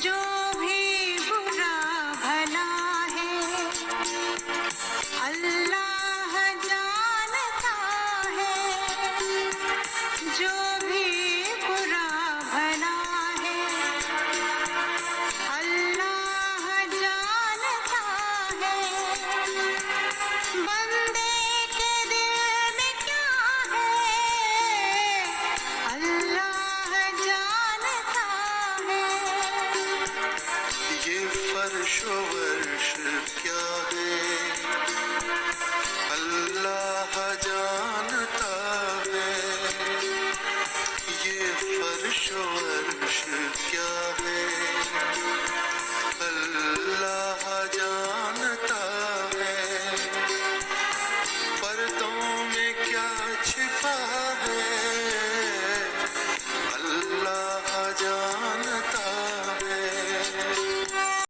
جو بھی برا بھلا ہے اللہ جانتا ہے، جو بھی برا بھلا ہے اللہ جانتا ہے، بندے کے دل میں کیا ہے اللہ جانتا ہے۔ یہ فرش و عرش کیا ہے اللہ جانتا ہے، یہ فرش و عرش کیا